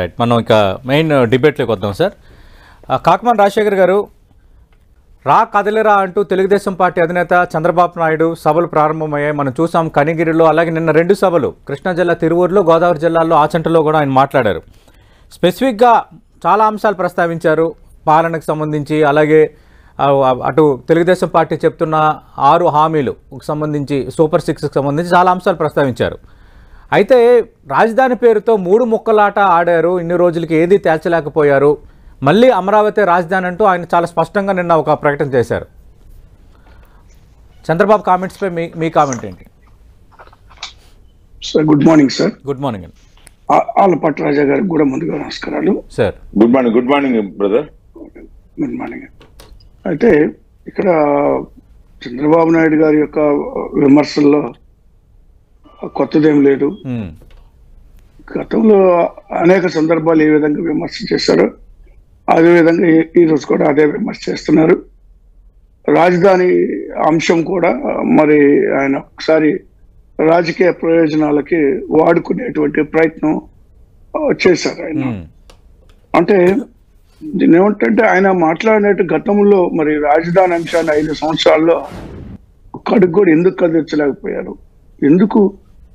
Right, మనం ఇక main డిబేట్లోకి వద్దాం సార్. కాకమాన్ రాజశేఖర్ గారు, రా కదలిరా అంటూ తెలుగుదేశం పార్టీ అధినేత చంద్రబాబు నాయుడు సభలు ప్రారంభమయ్యాయి. మనం చూసాం కనిగిరిలో, అలాగే నిన్న 2 సభలు కృష్ణా జిల్లా తిరువూరులో, గోదావరి జిల్లాలో ఆచంటలో కూడా ఆయన మాట్లాడారు. స్పెసిఫిక్గా చాలా అంశాలు ప్రస్తావించారు, పాలనకు సంబంధించి, అలాగే అటు తెలుగుదేశం పార్టీ చెప్తున్న 6 హామీలకు సంబంధించి, సూపర్ 6కి సంబంధించి చాలా అంశాలు ప్రస్తావించారు. అయితే రాజధాని పేరుతో 3 ముక్కలాట ఆడారు, ఇన్ని రోజులకి ఏదీ తేల్చలేకపోయారు, మళ్ళీ అమరావతి రాజధాని అంటూ ఆయన చాలా స్పష్టంగా నిన్న ఒక ప్రకటన చేశారు. చంద్రబాబు కామెంట్స్పై మీ కామెంట్ ఏంటి? Sir good morning sir. Good morning అండి. ఆలపాటి రాజా గారికి కూడా ముందుగా నమస్కారాలు sir. Good morning brother. Good morning. అయితే ఇక్కడ చంద్రబాబు నాయుడు గారి యొక్క విమర్శల్లో కొత్తదేం లేదు. గతంలో అనేక సందర్భాలు ఏ విధంగా విమర్శ చేశారో అదే విధంగా ఈ రోజు కూడా అదే విమర్శ చేస్తున్నారు. రాజధాని అంశం కూడా మరి ఆయన ఒకసారి రాజకీయ ప్రయోజనాలకి వాడుకునేటువంటి ప్రయత్నం చేశారు ఆయన. అంటే దీన్ని ఏమంటే ఆయన మాట్లాడినట్టు గతంలో మరి రాజధాని అంశాన్ని 5 సంవత్సరాల్లో ఒక్కడికి కూడా ఎందుకు కదిలించలేకపోయారు, ఎందుకు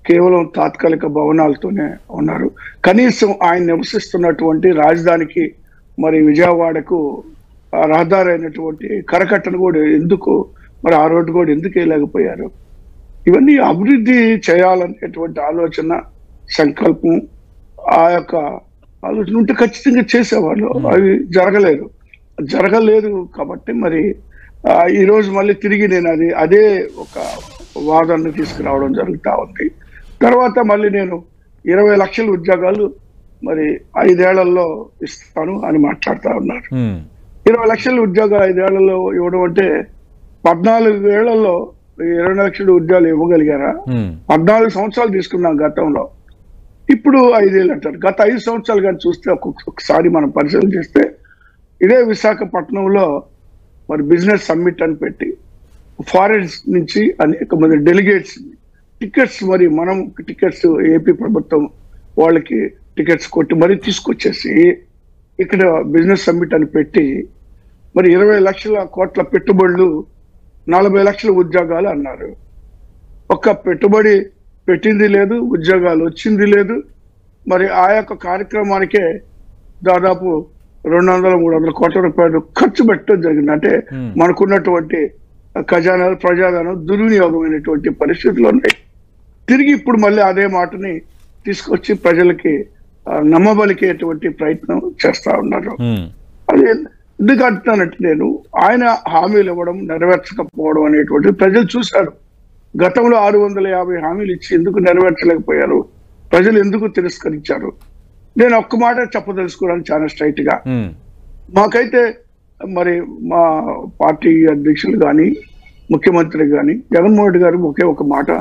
కేవలం తాత్కాలిక భవనాలతోనే ఉన్నారు, కనీసం ఆయన నివసిస్తున్నటువంటి రాజధానికి మరి విజయవాడకు రహదారి అయినటువంటి కరకట్టను కూడా ఎందుకు మరి ఆ రోడ్డు కూడా ఎందుకు వేయలేకపోయారు? ఇవన్నీ అభివృద్ధి చేయాలనేటువంటి ఆలోచన, సంకల్పం, ఆ యొక్క ఆలోచన ఉంటే ఖచ్చితంగా చేసేవాళ్ళు. అవి జరగలేదు కాబట్టి మరి ఈరోజు మళ్ళీ తిరిగి నేను అదే ఒక వాదనను తీసుకురావడం జరుగుతూ ఉంది. తర్వాత మళ్ళీ నేను 20 లక్షల ఉద్యోగాలు మరి 5 ఏళ్లలో ఇస్తాను అని మాట్లాడుతూ ఉన్నారు. 20 లక్షల ఉద్యోగాలు 5 ఏళ్లలో ఇవ్వడం అంటే 14 ఏళ్లలో 20 లక్షల ఉద్యోగాలు ఇవ్వగలిగారా? 14 సంవత్సరాలు తీసుకున్నాం గతంలో, ఇప్పుడు 5 ఏళ్ళు అంటారు. గత 5 సంవత్సరాలు కానీ చూస్తే ఒక్కొక్కసారి మనం పరిశీలన చేస్తే ఇదే విశాఖపట్నంలో మరి బిజినెస్ సమ్మిట్ అని పెట్టి ఫారెన్స్ నుంచి అనేక మంది డెలిగేట్స్ టికెట్స్, మరి మనం టికెట్స్ ఏపీ ప్రభుత్వం వాళ్ళకి టికెట్స్ కొట్టి మరీ తీసుకొచ్చేసి ఇక్కడ బిజినెస్ సమ్మిట్ అని పెట్టి మరి 20 లక్షల కోట్ల పెట్టుబడులు, 40 లక్షల ఉద్యోగాలు అన్నారు. ఒక్క పెట్టుబడి పెట్టింది లేదు, ఉద్యోగాలు వచ్చింది లేదు. మరి ఆ యొక్క కార్యక్రమానికే దాదాపు 200-300 కోట్ల రూపాయలు ఖర్చు పెట్టడం జరిగింది. అంటే మనకున్నటువంటి ఖజానాలు, ప్రజాధనం దుర్వినియోగమైనటువంటి పరిస్థితులు ఉన్నాయి. తిరిగి ఇప్పుడు మళ్ళీ అదే మాటని తీసుకొచ్చి ప్రజలకి నమ్మబలికేటువంటి ప్రయత్నం చేస్తా ఉన్నారు. అది ఎందుకు అంటున్నానంటే, నేను ఆయన హామీలు ఇవ్వడం, నెరవేర్చకపోవడం అనేటువంటి ప్రజలు చూశారు. గతంలో 650 హామీలు ఇచ్చి ఎందుకు నెరవేర్చలేకపోయారు, ప్రజలు ఎందుకు తిరస్కరించారు? నేను ఒక్క మాట చెప్పదలుచుకున్నాను చాలా స్ట్రైట్ గా. మాకైతే మరి మా పార్టీ అధ్యక్షులు కానీ, ముఖ్యమంత్రి కానీ, జగన్మోహన్ రెడ్డి గారు ఒకే ఒక మాట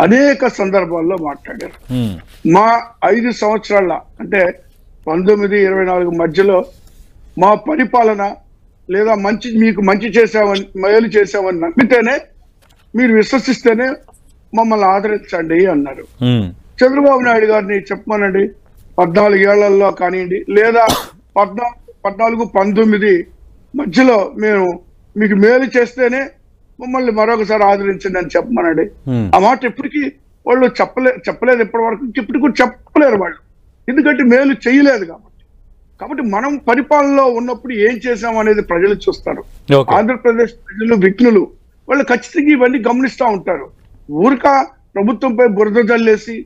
అనేక సందర్భాల్లో మాట్లాడారు. మా 5 సంవత్సరాల అంటే 19-24 మధ్యలో మా పరిపాలన లేదా మీకు మంచి చేసామని, మేలు చేసామని నమ్మితేనే, మీరు విశ్వసిస్తేనే మమ్మల్ని ఆదరించండి అన్నారు. చంద్రబాబు నాయుడు గారిని చెప్పమనండి, 14 ఏళ్లలో కానివ్వండి, లేదా 14-19 మధ్యలో మేము మీకు మేలు చేస్తేనే మమ్మల్ని మరొకసారి ఆదరించండి అని చెప్పమనండి. ఆ మాట ఎప్పటికీ వాళ్ళు చెప్పలేదు ఇప్పటి వరకు, ఇప్పటికి కూడా చెప్పలేరు వాళ్ళు, ఎందుకంటే మేలు చేయలేదు కాబట్టి మనం పరిపాలనలో ఉన్నప్పుడు ఏం చేసాం అనేది ప్రజలు చూస్తారు. ఆంధ్రప్రదేశ్ ప్రజలు, విఘ్నులు, వాళ్ళు ఖచ్చితంగా ఇవన్నీ గమనిస్తూ ఉంటారు. ఊరిక ప్రభుత్వంపై బురద జల్లేసి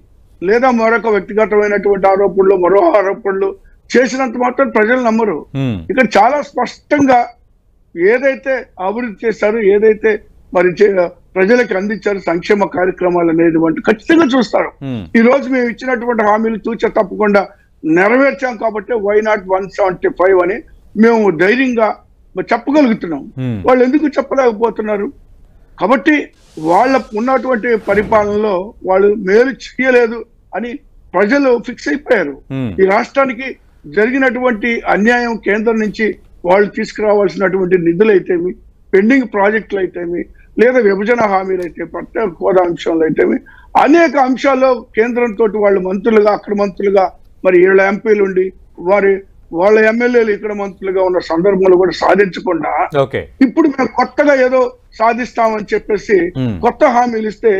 లేదా మరొక వ్యక్తిగతమైనటువంటి ఆరోపణలు, మరో ఆరోపణలు చేసినంత మాత్రం ప్రజలు నమ్మరు. ఇక్కడ చాలా స్పష్టంగా ఏదైతే అభివృద్ధి చేశారో, ఏదైతే మరి ప్రజలకు అందించారు సంక్షేమ కార్యక్రమాలు అనేది వంటి ఖచ్చితంగా చూస్తారు. ఈ రోజు మేము ఇచ్చినటువంటి హామీలు తూచా తప్పకుండా నెరవేర్చాం కాబట్టి వై నాట్ 175 అని మేము ధైర్యంగా చెప్పగలుగుతున్నాం. వాళ్ళు ఎందుకు చెప్పలేకపోతున్నారు? కాబట్టి వాళ్ళ ఉన్నటువంటి పరిపాలనలో వాళ్ళు మేలు చేయలేదు అని ప్రజలు ఫిక్స్ అయిపోయారు. ఈ రాష్ట్రానికి జరిగినటువంటి అన్యాయం, కేంద్రం నుంచి వాళ్ళు తీసుకురావాల్సినటువంటి నిధులు అయితేమి, పెండింగ్ ప్రాజెక్టులు అయితేమి, లేదా విభజన హామీలు అయితే, ప్రత్యేక హోదా అంశాలు అయితేమి, అనేక అంశాల్లో కేంద్రంతో వాళ్ళు మంత్రులుగా, అక్కడ మంత్రులుగా మరి 7 ఎంపీలు ఉండి వాళ్ళ ఎమ్మెల్యేలు ఇక్కడ మంత్రులుగా ఉన్న సందర్భంలో కూడా సాధించకుండా ఓకే ఇప్పుడు మేము కొత్తగా ఏదో సాధిస్తామని చెప్పేసి కొత్త హామీలు ఇస్తే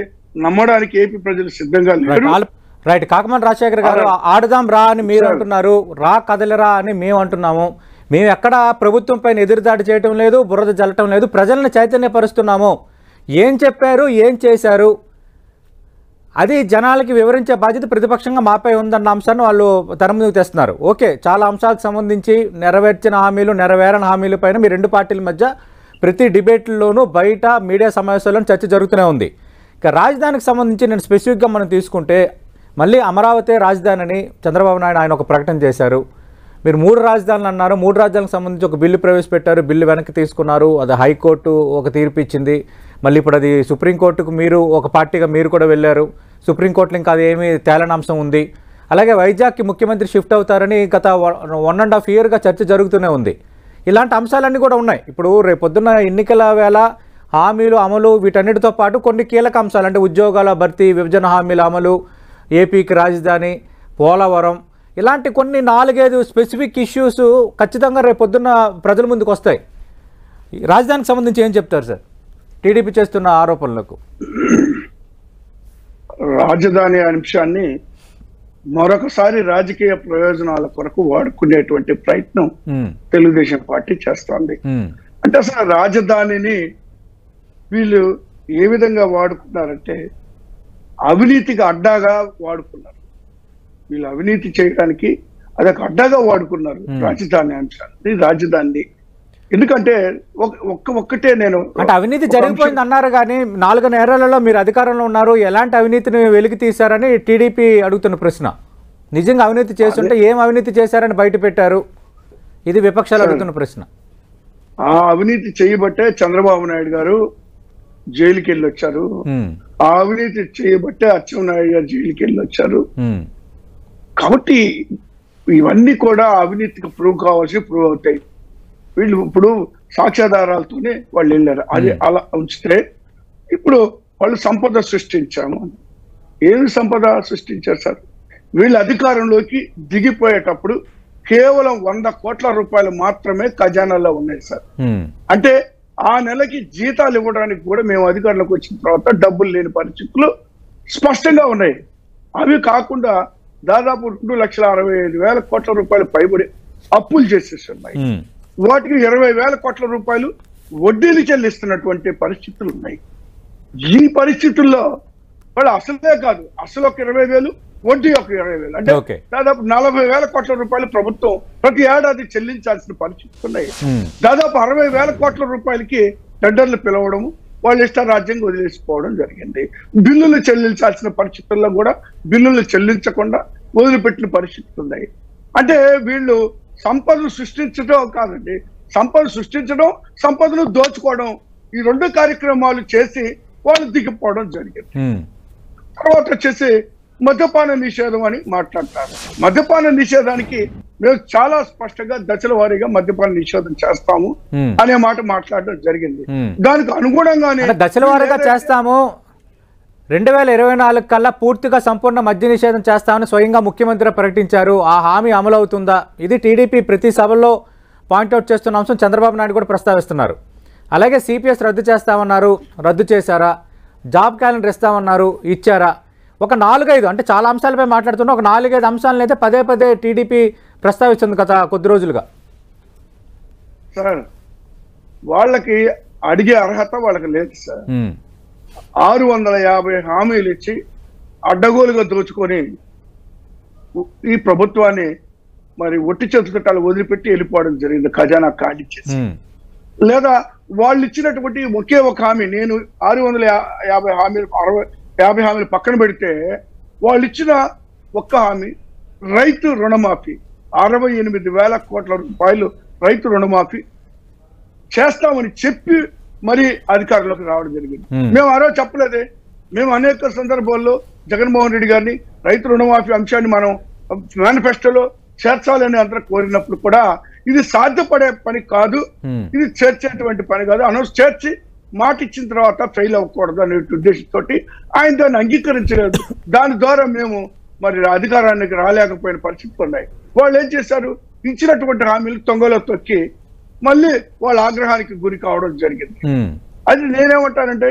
నమ్మడానికి ఏపీ ప్రజలు సిద్ధంగా లేరు. రైట్. కాకమాన రాజశేఖర్ గారు, ఆడుదాం రా అని మీరు అంటున్నారు, రా కదలరా అని మేము అంటున్నాము. మేము ఎక్కడ ప్రభుత్వం పైన ఎదురుదాడి చేయటం లేదు, బురద జల్లటం లేదు, ప్రజలను చైతన్యపరుస్తున్నాము. ఏం చెప్పారు, ఏం చేశారు, అది జనాలకి వివరించే బాధ్యత ప్రతిపక్షంగా మాపై ఉందన్న అంశాన్ని వాళ్ళు తెర ముందుకు తెస్తున్నారు. ఓకే, చాలా అంశాలకు సంబంధించి నెరవేర్చిన హామీలు, నెరవేరని హామీల పైన మీ రెండు పార్టీల మధ్య ప్రతి డిబేట్లోనూ బయట మీడియా సమావేశాల్లోనూ చర్చ జరుగుతూనే ఉంది. ఇక రాజధానికి సంబంధించి నేను స్పెసిఫిక్గా మనం తీసుకుంటే, మళ్ళీ అమరావతి రాజధాని అని చంద్రబాబు నాయుడు ఆయన ఒక ప్రకటన చేశారు. మీరు 3 రాజధానులు అన్నారు. 3 రాజధానికి సంబంధించి ఒక బిల్లు ప్రవేశపెట్టారు, బిల్లు వెనక్కి తీసుకున్నారు. అది హైకోర్టు ఒక తీర్పు ఇచ్చింది. మళ్ళీ ఇప్పుడు అది సుప్రీంకోర్టుకు మీరు ఒక పార్టీగా మీరు కూడా వెళ్ళారు. సుప్రీంకోర్టులో ఇంకా అది ఏమీ తేలని అంశం ఉంది. అలాగే వైజాగ్కి ముఖ్యమంత్రి షిఫ్ట్ అవుతారని గత 1.5 yearగా చర్చ జరుగుతూనే ఉంది. ఇలాంటి అంశాలన్నీ కూడా ఉన్నాయి. ఇప్పుడు రేపొద్దున్న ఎన్నికల వేళ హామీలు అమలు వీటన్నిటితో పాటు కొన్ని కీలక అంశాలు అంటే ఉద్యోగాల భర్తీ, విభజన హామీల అమలు, ఏపీకి రాజధాని, పోలవరం, ఇలాంటి కొన్ని 4-5 స్పెసిఫిక్ ఇష్యూస్ ఖచ్చితంగా రేపొద్దున్న ప్రజల ముందుకు వస్తాయి. రాజధానికి సంబంధించి ఏం చెప్తారు సార్ టీడీపీ చేస్తున్న ఆరోపణలకు? రాజధాని అంశాన్ని మరొకసారి రాజకీయ ప్రయోజనాల కొరకు వాడుకునేటువంటి ప్రయత్నం తెలుగుదేశం పార్టీ చేస్తోంది. అంటే అసలు రాజధానిని వీళ్ళు ఏ విధంగా వాడుకున్నారంటే అవినీతికి అడ్డాగా వాడుకున్నారు. వీళ్ళు అవినీతి చేయడానికి అదొక అడ్డాగా వాడుకున్నారు రాజధాని అంశాన్ని, రాజధాని. ఎందుకంటే ఒక్కటే నేను అంటే అవినీతి జరిగిపోయింది అన్నారు, కానీ 4 నెలలలో మీరు అధికారంలో ఉన్నారు, ఎలాంటి అవినీతిని వెలికి తీశారని టీడీపీ అడుగుతున్న ప్రశ్న. నిజంగా అవినీతి చేస్తుంటే ఏం అవినీతి చేశారని బయట పెట్టారు, ఇది విపక్షాలు అడుగుతున్న ప్రశ్న. ఆ అవినీతి చేయబట్టే చంద్రబాబు నాయుడు గారు జైలుకి వెళ్ళి వచ్చారు. ఆ అవినీతి చేయబట్టే అచ్చెన్నాయుడు గారు జైలుకి వెళ్ళి వచ్చారు. కాబట్టి ఇవన్నీ కూడా అవినీతికి ప్రూవ్ అవుతాయి. వీళ్ళు ఇప్పుడు సాక్ష్యాధారాలతోనే వాళ్ళు వెళ్ళారు. అది అలా ఉంచితే ఇప్పుడు వాళ్ళు సంపద సృష్టించాము. ఏమి సంపద సృష్టించారు సార్? వీళ్ళు అధికారంలోకి దిగిపోయేటప్పుడు కేవలం 100 కోట్ల రూపాయలు మాత్రమే ఖజానాలో ఉన్నాయి సార్. అంటే ఆ నెలకి జీతాలు ఇవ్వడానికి కూడా మేము అధికారంలోకి వచ్చిన తర్వాత డబ్బులు లేని పరిస్థితులు స్పష్టంగా ఉన్నాయి. అవి కాకుండా దాదాపు 2,65,000 కోట్ల రూపాయలు పైబడి అప్పులు చేసేస్తున్నాయి. వాటికి 20,000 కోట్ల రూపాయలు వడ్డీలు చెల్లిస్తున్నటువంటి పరిస్థితులు ఉన్నాయి. ఈ పరిస్థితుల్లో వాళ్ళు అసలే కాదు, అసలు ఒక 20,000, వడ్డీ ఒక 20,000, అంటే దాదాపు 40,000 కోట్ల రూపాయలు ప్రభుత్వం ప్రతి ఏడాది చెల్లించాల్సిన పరిస్థితులు ఉన్నాయి. దాదాపు 60,000 కోట్ల రూపాయలకి టెండర్లు పిలవడము, వాళ్ళు ఇష్టారాజ్యంగా వదిలేసిపోవడం జరిగింది. బిల్లులు చెల్లించాల్సిన పరిస్థితుల్లో కూడా బిల్లులు చెల్లించకుండా వదిలిపెట్టిన పరిస్థితులు ఉన్నాయి. అంటే వీళ్ళు సంపదను సృష్టించడం కాదండి, సంపద సృష్టించడం, సంపదను దోచుకోవడం, ఈ 2 కార్యక్రమాలు చేసి వాళ్ళు దిగిపోవడం జరిగింది. తర్వాత వచ్చేసి మద్యపాన నిషేధం అని మాట్లాడతారు. మద్యపాన నిషేధానికి మేము చాలా స్పష్టంగా దశల వారీగా మద్యపాన నిషేధం చేస్తాము అనే మాట మాట్లాడడం జరిగింది. దానికి అనుగుణంగానే దశల వారీగా చేస్తాము, 2024 కల్లా పూర్తిగా సంపూర్ణ మద్య నిషేధం చేస్తామని స్వయంగా ముఖ్యమంత్రి ప్రకటించారు. ఆ హామీ అమలు అవుతుందా? ఇది టీడీపీ ప్రతి సభలో పాయింట్అవుట్ చేస్తున్న అంశం. చంద్రబాబు నాయుడు కూడా ప్రస్తావిస్తున్నారు. అలాగే సిపిఎస్ రద్దు చేస్తామన్నారు, రద్దు చేశారా? జాబ్ క్యాలెండర్ ఇస్తామన్నారు, ఇచ్చారా? ఒక 4-5 అంటే చాలా అంశాలపై మాట్లాడుతున్నా, ఒక 4-5 అంశాలను అయితే పదే టీడీపీ ప్రస్తావిస్తుంది గత కొద్ది రోజులుగా. సార్ వాళ్ళకి అడిగే అర్హత వాళ్ళకి లేదు సార్. 650 హామీలు ఇచ్చి అడ్డగోలుగా దోచుకొని ఈ ప్రభుత్వాన్ని మరి ఒట్టి చేతుకట్టాలు వదిలిపెట్టి వెళ్ళిపోవడం జరిగింది, ఖజానా ఖాళీ చేసి. లేదా వాళ్ళు ఇచ్చినటువంటి ఒకే ఒక హామీ, నేను 650 హామీలు 50 హామీలు పక్కన పెడితే వాళ్ళు ఇచ్చిన ఒక్క హామీ రైతు రుణమాఫీ, 68,000 కోట్ల రూపాయలు రైతు రుణమాఫీ చేస్తామని చెప్పి మరి అధికారంలోకి రావడం జరిగింది. మేము ఆ రోజు చెప్పలేదే. మేము అనేక సందర్భాల్లో జగన్మోహన్ రెడ్డి గారిని రైతు రుణమాఫీ అంశాన్ని మనం మేనిఫెస్టోలో చేర్చాలని అందరూ కోరినప్పుడు కూడా ఇది సాధ్యపడే పని కాదు, ఇది చేర్చేటువంటి పని కాదు, అనౌన్స్ చేర్చి మాట ఇచ్చిన తర్వాత ఫెయిల్ అవ్వకూడదు అనే ఉద్దేశంతో ఆయన దాన్ని అంగీకరించలేదు. దాని ద్వారా మేము మరి అధికారానికి రాలేకపోయిన పరిస్థితులు ఉన్నాయి. వాళ్ళు ఏం చేశారు, ఇచ్చినటువంటి హామీలు తొంగలో తొక్కి మళ్ళీ వాళ్ళ ఆగ్రహానికి గురి కావడం జరిగింది. అది నేనేమంటానంటే,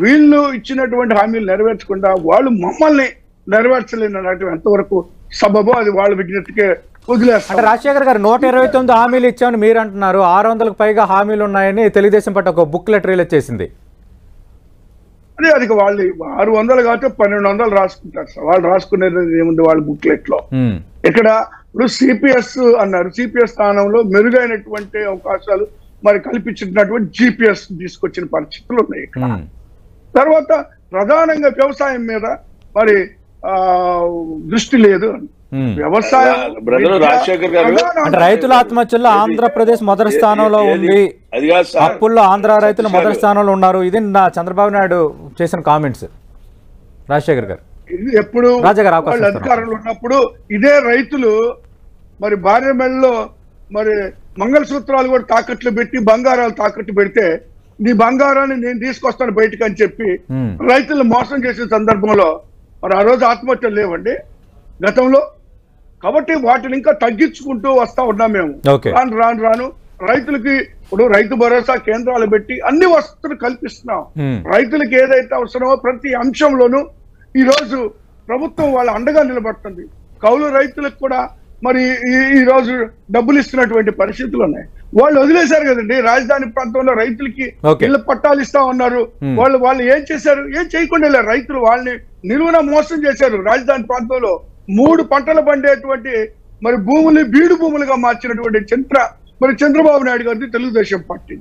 వీళ్ళు ఇచ్చినటువంటి హామీలు నెరవేర్చకుండా వాళ్ళు మమ్మల్ని నెరవేర్చలేనటువంటి ఎంతవరకు సబబో అది వాళ్ళ విజ్ఞతకే వదిలేస్తారు. అంటే రాజశేఖర్ గారు 129 హామీలు ఇచ్చామని మీరు అంటున్నారు, 600కు పైగా హామీలు ఉన్నాయని తెలుగుదేశం పార్టీ ఒక బుక్లెట్ రిలీజ్ చేసింది. అదే అది వాళ్ళు 600 కాబట్టి 1200 రాసుకుంటారు సార్. వాళ్ళు రాసుకునేది ఏముంది వాళ్ళ బుక్లెట్ లో. ఇక్కడ ఇప్పుడు సిపిఎస్ అన్నారు, సిపిఎస్ స్థానంలో మెరుగైనటువంటి అవకాశాలు మరి కల్పించినటువంటి జిపిఎస్ తీసుకొచ్చిన పరిస్థితులు ఉన్నాయి ఇక్కడ. తర్వాత ప్రధానంగా వ్యవసాయం మీద మరి దృష్టి లేదు. వ్యవసాయం అంటే రైతుల ఆత్మహత్యల్లో ఆంధ్రప్రదేశ్ మొదటి స్థానంలో ఉంది, అప్పుల్లో ఆంధ్ర రైతులు మొదటి స్థానంలో ఉన్నారు. ఇది నా చంద్రబాబు నాయుడు చేసిన కామెంట్స్. రాజశేఖర్ గారు ఎప్పుడు వాళ్ళు అధికారంలో ఉన్నప్పుడు ఇదే రైతులు మరి భార్య మెడలో మరి మంగళసూత్రాలు కూడా తాకట్లు పెట్టి బంగారాలు తాకట్టు పెడితే నీ బంగారాన్ని నేను తీసుకొస్తాను బయటకు అని చెప్పి రైతులు మోసం చేసిన సందర్భంలో మరి ఆ రోజు ఆత్మహత్యలు లేవండి గతంలో. కాబట్టి వాటిని ఇంకా తగ్గించుకుంటూ వస్తా ఉన్నాం మేము. రాను రైతులకి ఇప్పుడు రైతు భరోసా కేంద్రాలు పెట్టి అన్ని వసతులు కల్పిస్తున్నాం. రైతులకి ఏదైతే అవసరమో ప్రతి అంశంలోనూ ఈ రోజు ప్రభుత్వం వాళ్ళ అండగా నిలబడుతుంది. కౌలు రైతులకు కూడా మరి ఈ రోజు డబ్బులు ఇస్తున్నటువంటి పరిస్థితులు ఉన్నాయి. వాళ్ళు వదిలేశారు కదండి, రాజధాని ప్రాంతంలో రైతులకి ఇళ్ల పట్టాలు ఇస్తా ఉన్నారు. వాళ్ళు ఏం చేశారు, ఏం చేయకుండా వెళ్ళారు. రైతులు వాళ్ళని నిలువున మోసం చేశారు. రాజధాని ప్రాంతంలో 3 పంటలు పండేటువంటి మరి భూములు బీడు భూములుగా మార్చినటువంటి చంద్రబాబు నాయుడు గారిది తెలుగుదేశం పార్టీ.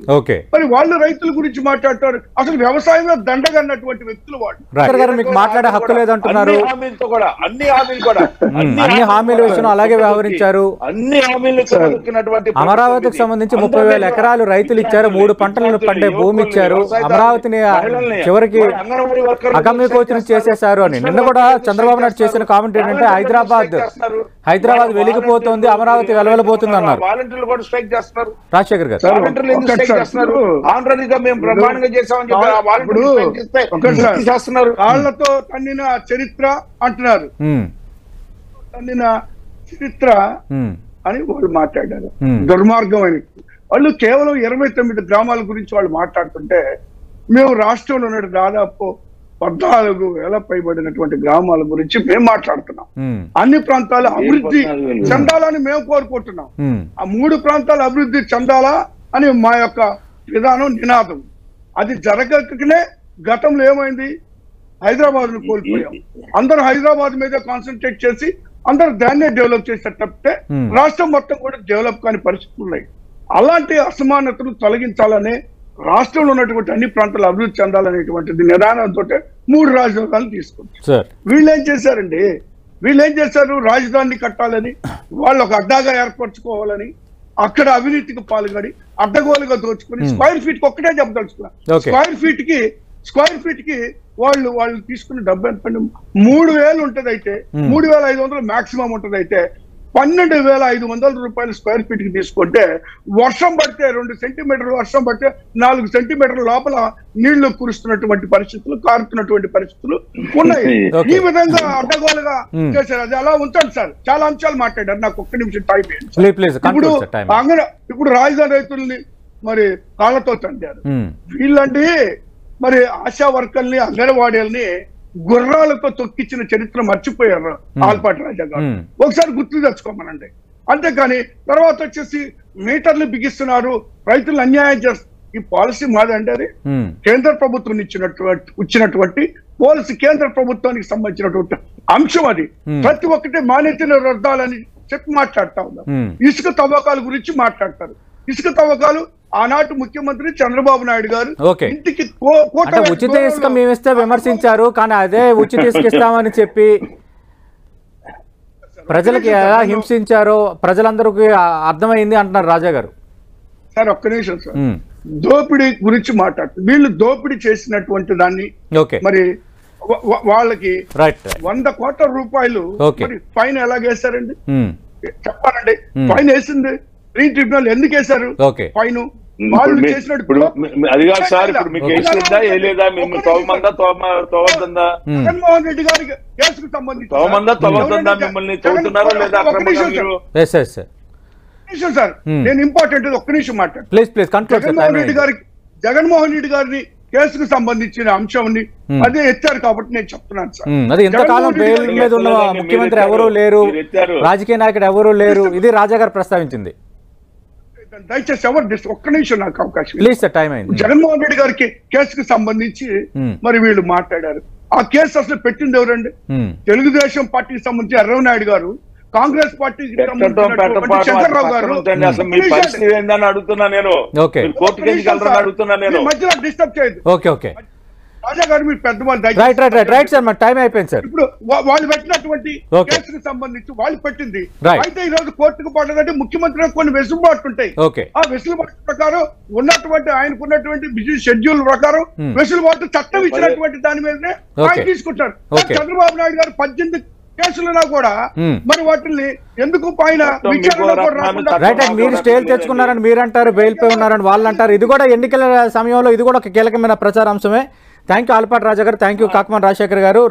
మరి వాళ్ళు రైతుల గురించి మాట్లాడతారు. అసలు వ్యవసాయంలో దండగా అన్నటువంటి వ్యక్తులు వాళ్ళు. మీకు మాట్లాడే హక్కు లేదంటున్నారు. అన్ని హామీల విషయంలో అలాగే వ్యవహరించారు. అమరావతికి సంబంధించి 30,000 ఎకరాలు రైతులు ఇచ్చారు, 3 పంటలను పండే భూమి ఇచ్చారు. అమరావతిని చివరికి అగమ్య కోచన చేసేశారు అని నిన్న కూడా చంద్రబాబు నాయుడు చేసిన కామెంట్ ఏంటంటే, హైదరాబాద్ వెలిగిపోతుంది, అమరావతి వెలవెలబోతుంది అన్నారు. రాజశేఖర్ గారు కాళ్లతో తన్నిన చరిత్ర అంటున్నారు. తన్నిన చరిత్ర అని వాళ్ళు మాట్లాడారు. దుర్మార్గమైన వాళ్ళు కేవలం 29 గ్రామాల గురించి వాళ్ళు మాట్లాడుతుంటే, మేము రాష్ట్రంలో ఉన్న దాదాపు 14,000 పైబడినటువంటి గ్రామాల గురించి మేము మాట్లాడుతున్నాం. అన్ని ప్రాంతాలు అభివృద్ధి చెందాలని మేము కోరుకుంటున్నాం. ఆ 3 ప్రాంతాలు అభివృద్ధి చెందాలా అని మా యొక్క విధానం, నినాదం. అది జరగకనే గతంలో ఏమైంది, హైదరాబాద్ ను కోల్పోయాం. అందరూ హైదరాబాద్ మీద కాన్సన్ట్రేట్ చేసి అందరూ దాన్నే డెవలప్ చేసేట తప్పితే రాష్ట్రం మొత్తం కూడా డెవలప్ కాని పరిస్థితులు ఉన్నాయి. అలాంటి అసమానతలు తొలగించాలనే రాష్ట్రంలో ఉన్నటువంటి అన్ని ప్రాంతాలు అభివృద్ధి చెందాలనేటువంటిది నిదానంతో 3 రాజధానులు తీసుకుంటారు. వీళ్ళు ఏం చేశారు, రాజధానిని కట్టాలని వాళ్ళు ఒక అడ్డాగా ఏర్పరచుకోవాలని అక్కడ అవినీతికి పాల్గొని అడ్డగోలుగా దోచుకుని స్క్వేర్ ఫీట్ కి ఒక్కటే చెప్పదలుచుకున్నారు. స్క్వేర్ ఫీట్ కి వాళ్ళు తీసుకున్న డబ్బు ఎంత, 3,000 ఉంటది అయితే 3,500 మాక్సిమం ఉంటది అయితే 12,500 రూపాయలు స్క్వేర్ ఫీట్ కి తీసుకుంటే వర్షం పడితే 2 సెంటీమీటర్లు వర్షం పడితే 4 సెంటీమీటర్ల లోపల నీళ్లు కురుస్తున్నటువంటి పరిస్థితులు, కారుతున్నటువంటి పరిస్థితులు ఉన్నాయి. ఈ విధంగా అడ్డగోలుగా చేశారు. అది అలా ఉంచండి సార్. చాలా అంశాలు మాట్లాడారు, నాకు ఒక్క నిమిషం టైం ఏంటి. ఇప్పుడు రాజధాని రైతుల్ని మరి కాళ్ళతో తండారు. వీళ్ళండి మరి ఆశా వర్కర్ని, అంగన్వాడీల్ని గుర్రాలతో తొక్కించిన చరిత్ర మర్చిపోయారు ఆల్పాటి రాజా గారు. ఒకసారి గుర్తు తెచ్చుకోమనండి. అంతేకాని తర్వాత వచ్చేసి మీటర్లు బిగిస్తున్నారు, రైతులు అన్యాయం చేస్తారు. ఈ పాలసీ మాదండి, అది కేంద్ర ప్రభుత్వం ఇచ్చినటువంటి పాలసీ, కేంద్ర ప్రభుత్వానికి సంబంధించినటువంటి అంశం. అది ప్రతి ఒక్కటి మాన్యతను రద్దాలని చెప్పి మాట్లాడుతా ఉన్నారు. ఇసుక తవ్వకాల గురించి మాట్లాడతారు. ఇసుక తవ్వకాలు ఆనాటి ముఖ్యమంత్రి చంద్రబాబు నాయుడు గారు ఇంటికి ఉచిత ఇసుక మేమిస్తే విమర్శించారు, కానీ అదే ఉచిత ఇసుక ఇస్తామని చెప్పి ప్రజలకి ఎలా హింసించారో ప్రజలందరికీ అర్థమైంది అంటున్నారు రాజా గారు. సార్ ఒక్క నిమిషం సార్, దోపిడీ గురించి మాట్లాడుతుంది. వీళ్ళు దోపిడీ చేసినటువంటి దాన్ని మరి వాళ్ళకి 100 కోట్ల రూపాయలు ఫైన్ ఎలాగేశారండి చెప్పాలండి. ఫైన్ వేసింది గ్రీన్ ట్రిబ్యునల్ ఎందుకు వేశారు ఫైన్? వాళ్ళు చేసినట్టు ఇప్పుడు అది కాదు సార్, ఇప్పుడు మీకు వేసిందా ఏ లేదా, మేము తోమందా తోవద్దా, జగన్మోహన్ రెడ్డి గారి కేసుకు సంబంధించి తోవద్దా మిమ్మల్ని తోగుతున్నారా లేదా అక్రమంగా మీరు? సార్ నేను ఇంపార్టెంట్ ఒక్క నిమిషం మాట్లాడు. Please conclude. జగన్మోహన్ రెడ్డి గారిని కేసుకు సంబంధించిన అంశం అదే ఎత్తారు కాబట్టి నేను చెప్తున్నాను సార్. అది ఎంతకాలం బెయిల్ మీద ఉన్న ముఖ్యమంత్రి ఎవరూ లేరు, రాజకీయ నాయకుడు ఎవరూ లేరు, ఇది రాజా గారు ప్రస్తావించింది. దయచేసి ఎవరు ఒక్క నిమిషం నాకు అవకాశం ప్లీజ్ సార్, టైం అయింది. జగన్మోహన్ రెడ్డి గారికి కేసుకు సంబంధించి మరి వీళ్ళు మాట్లాడారు. ఆ కేసు అసలు పెట్టింది ఎవరండి? తెలుగుదేశం పార్టీకి సంబంధించి ఎర్రవనాయుడు గారు, కాంగ్రెస్ పార్టీకి చంద్రబాబు గారు. అడుగుతున్నా నేను, కోర్టుకి అడుగుతున్నా నేను, మధ్యలో డిస్టర్బ్ చేయదు. ఓకే రాజా గారు మీరు పెద్దవాళ్ళు రైట్ సార్, మరి టైం అయిపోయింది సార్. ఇప్పుడు వాళ్ళు పెట్టినటువంటి కేసుకు సంబంధించి వాళ్ళు పెట్టింది అయితే ఈ రోజు కోర్టుకు పడదంటే ముఖ్యమంత్రి కొన్ని వెసులుబాట్లు ఉంటాయి. ఆ వెసులుబాటు ప్రకారం ఉన్నటువంటి ఆయనకున్నటువంటి బిజీ షెడ్యూల్ ప్రకారం వెసులుబాటు చట్టం ఇచ్చినటువంటి దాని మీదనే ఆయన తీసుకుంటారు. చంద్రబాబు నాయుడు గారు 18 కేసులున్నా కూడా మరి వాటిని ఎందుకు ఆయన మీరు స్టేల్ తెచ్చుకున్నారని మీరు అంటారు, బెయిల్ పై ఉన్నారని వాళ్ళు అంటారు. ఇది కూడా ఎన్నికల సమయంలో ఇది కూడా ఒక కీలకమైన ప్రచార అంశమే. థ్యాంక్ యూ ఆలపాటి రాజా గారు, థ్యాంక్ యూ కాకమాన్ రాజశేఖర్ గారు.